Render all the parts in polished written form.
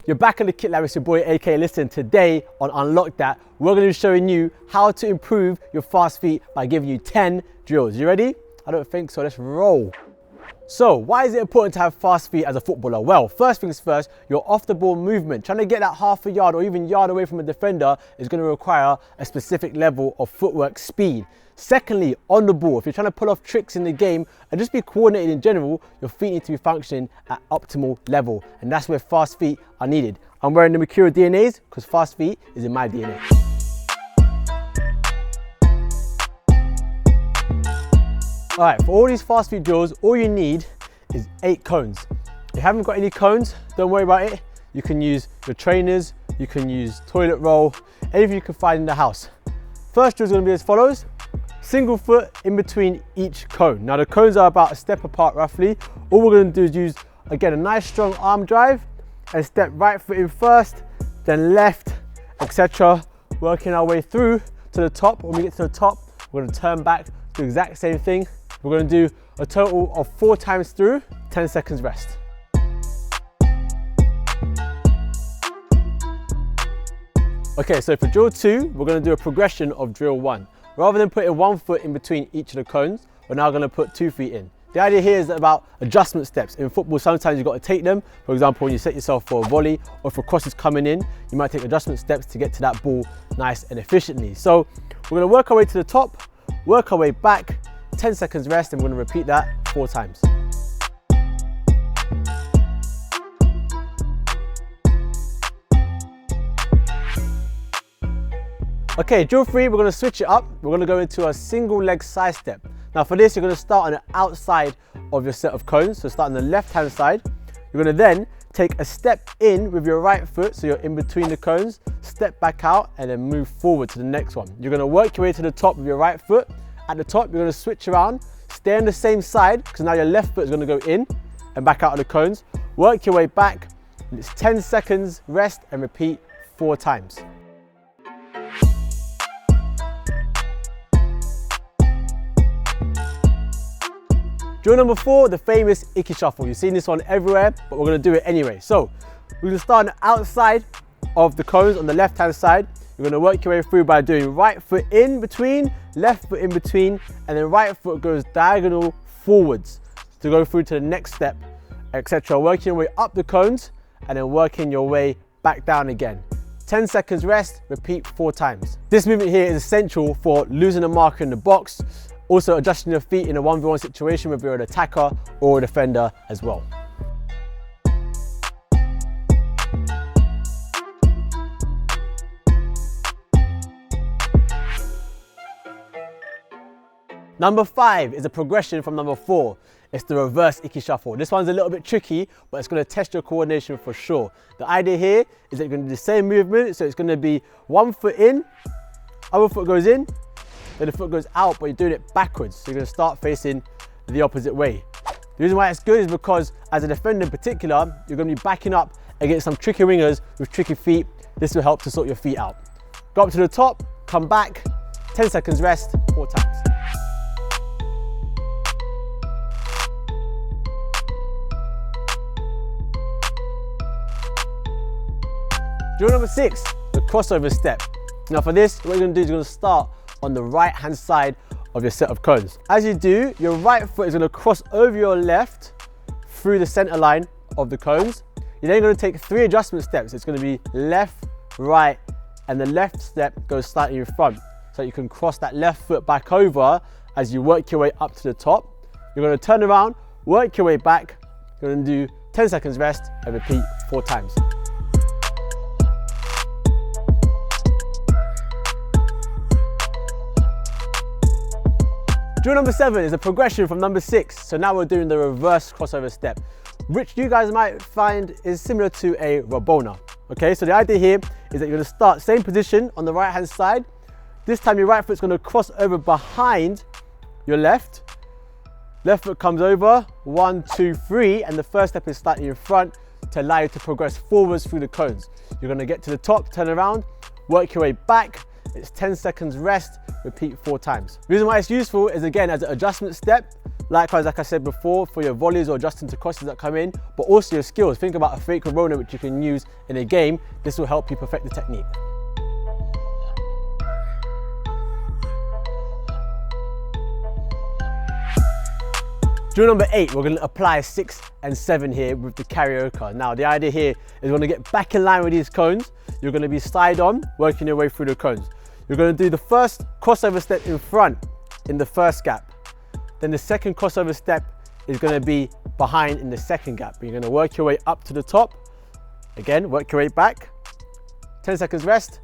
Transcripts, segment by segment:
You're back on the KitLab, it's your boy AK. Listen, today on Unlock That, we're going to be showing you how to improve your fast feet by giving you 10 drills. You ready? I don't think so, let's roll. So, why is it important to have fast feet as a footballer? Well, first things first, your off the ball movement, trying to get that half a yard or even yard away from a defender is going to require a specific level of footwork speed. Secondly, on the ball, if you're trying to pull off tricks in the game and just be coordinated in general, your feet need to be functioning at optimal level. And that's where fast feet are needed. I'm wearing the Mercurial DNAs because fast feet is in my DNA. All right, for all these fast feet drills, all you need is 8 cones. If you haven't got any cones, don't worry about it. You can use your trainers, you can use toilet roll, anything you can find in the house. First drill is going to be as follows. Single foot in between each cone. Now the cones are about a step apart roughly. All we're going to do is use, again, a nice strong arm drive and step right foot in first, then left, etc. Working our way through to the top. When we get to the top, we're going to turn back, do the exact same thing. We're going to do a total of 4 times through, 10 seconds rest. Okay, so for drill 2, we're going to do a progression of drill 1. Rather than putting 1 foot in between each of the cones, we're now going to put 2 feet in. The idea here is about adjustment steps. In football, sometimes you've got to take them. For example, when you set yourself for a volley or if a cross is coming in, you might take adjustment steps to get to that ball nice and efficiently. So we're going to work our way to the top, work our way back, 10 seconds rest, and we're going to repeat that 4 times. Okay, drill 3, we're going to switch it up. We're going to go into a single leg side step. Now for this, you're going to start on the outside of your set of cones. So start on the left-hand side. You're going to then take a step in with your right foot, so you're in between the cones, step back out, and then move forward to the next one. You're going to work your way to the top with your right foot. At the top, you're going to switch around, stay on the same side, because now your left foot is going to go in and back out of the cones. Work your way back, and it's 10 seconds, rest, and repeat 4 times. Drill number 4, the famous Icky Shuffle. You've seen this one everywhere, but we're going to do it anyway. So we're going to start on the outside of the cones on the left-hand side. You're going to work your way through by doing right foot in between, left foot in between, and then right foot goes diagonal forwards to go through to the next step, etc. Working your way up the cones and then working your way back down again. 10 seconds rest, repeat 4 times. This movement here is essential for losing a marker in the box, also adjusting your feet in a 1v1 situation whether you're an attacker or a defender as well. Number 5 is a progression from number 4. It's the reverse Icky Shuffle. This one's a little bit tricky, but it's going to test your coordination for sure. The idea here is that you're going to do the same movement, so it's going to be 1 foot in, other foot goes in, then the foot goes out, but you're doing it backwards. So you're going to start facing the opposite way. The reason why it's good is because as a defender in particular, you're going to be backing up against some tricky wingers with tricky feet. This will help to sort your feet out. Go up to the top, come back, 10 seconds rest, 4 times. Drill number 6, the crossover step. Now for this, what you're going to do is you're going to start on the right hand side of your set of cones. As you do, your right foot is going to cross over your left through the center line of the cones. You're then going to take 3 adjustment steps. It's going to be left, right, and the left step goes slightly in front. So you can cross that left foot back over as you work your way up to the top. You're going to turn around, work your way back. You're going to do 10 seconds rest and repeat 4 times. Drill number 7 is a progression from number 6. So now we're doing the reverse crossover step, which you guys might find is similar to a Rabona. Okay, so the idea here is that you're going to start same position on the right hand side. This time your right foot's going to cross over behind your left. Left foot comes over, 1, 2, 3, and the first step is slightly in front to allow you to progress forwards through the cones. You're going to get to the top, turn around, work your way back. It's 10 seconds rest, repeat 4 times. The reason why it's useful is again as an adjustment step. Likewise, like I said before, for your volleys or adjusting to crosses that come in, but also your skills. Think about a fake Corona which you can use in a game. This will help you perfect the technique. Drill number 8, we're going to apply 6 and 7 here with the karaoke. Now the idea here is we're going to get back in line with these cones. You're going to be side on, working your way through the cones. You're going to do the first crossover step in front in the first gap. Then the second crossover step is going to be behind in the second gap. You're going to work your way up to the top. Again, work your way back. 10 seconds rest,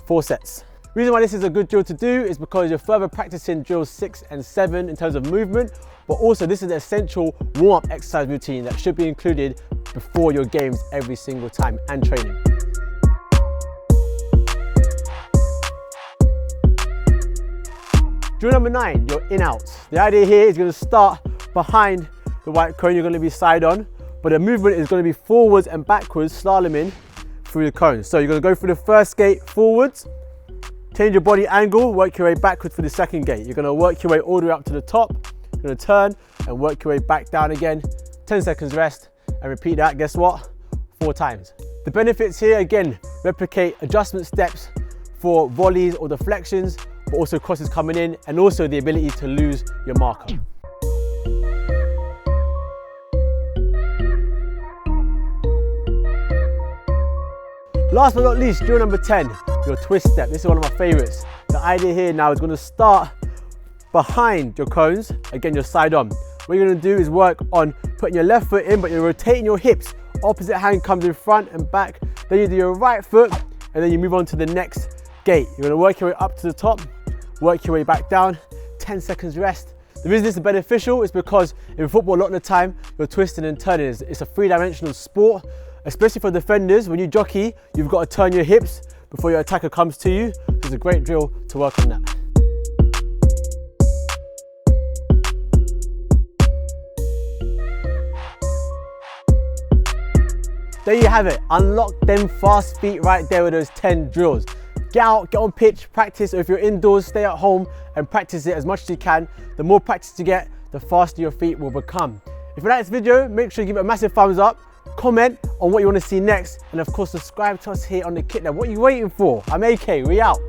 4 sets. Reason why this is a good drill to do is because you're further practicing drills 6 and 7 in terms of movement, but also this is an essential warm-up exercise routine that should be included before your games every single time and training. Drill number 9, your in-outs. The idea here is going to start behind the white cone. You're going to be side on, but the movement is going to be forwards and backwards, slaloming through the cone. So you're going to go through the first gate forwards, change your body angle, work your way backwards for the second gate. You're going to work your way all the way up to the top. You're going to turn and work your way back down again. 10 seconds rest and repeat that, guess what? 4 times. The benefits here, again, replicate adjustment steps for volleys or deflections, but also crosses coming in, and also the ability to lose your marker. Last but not least, drill number 10, your twist step. This is one of my favorites. The idea here now is going to start behind your cones. Again, you're side on. What you're going to do is work on putting your left foot in, but you're rotating your hips. Opposite hand comes in front and back. Then you do your right foot, and then you move on to the next gate. You're going to work your way up to the top, work your way back down, 10 seconds rest. The reason this is beneficial is because in football, a lot of the time, you're twisting and turning. It's a three-dimensional sport, especially for defenders. When you jockey, you've got to turn your hips before your attacker comes to you. It's a great drill to work on that. There you have it. Unlock them fast feet right there with those 10 drills. Get out, get on pitch, practice, or if you're indoors, stay at home and practice it as much as you can. The more practice you get, the faster your feet will become. If you like this video, make sure you give it a massive thumbs up, comment on what you want to see next, and of course subscribe to us here on the KitLab. What are you waiting for? I'm AK, we out.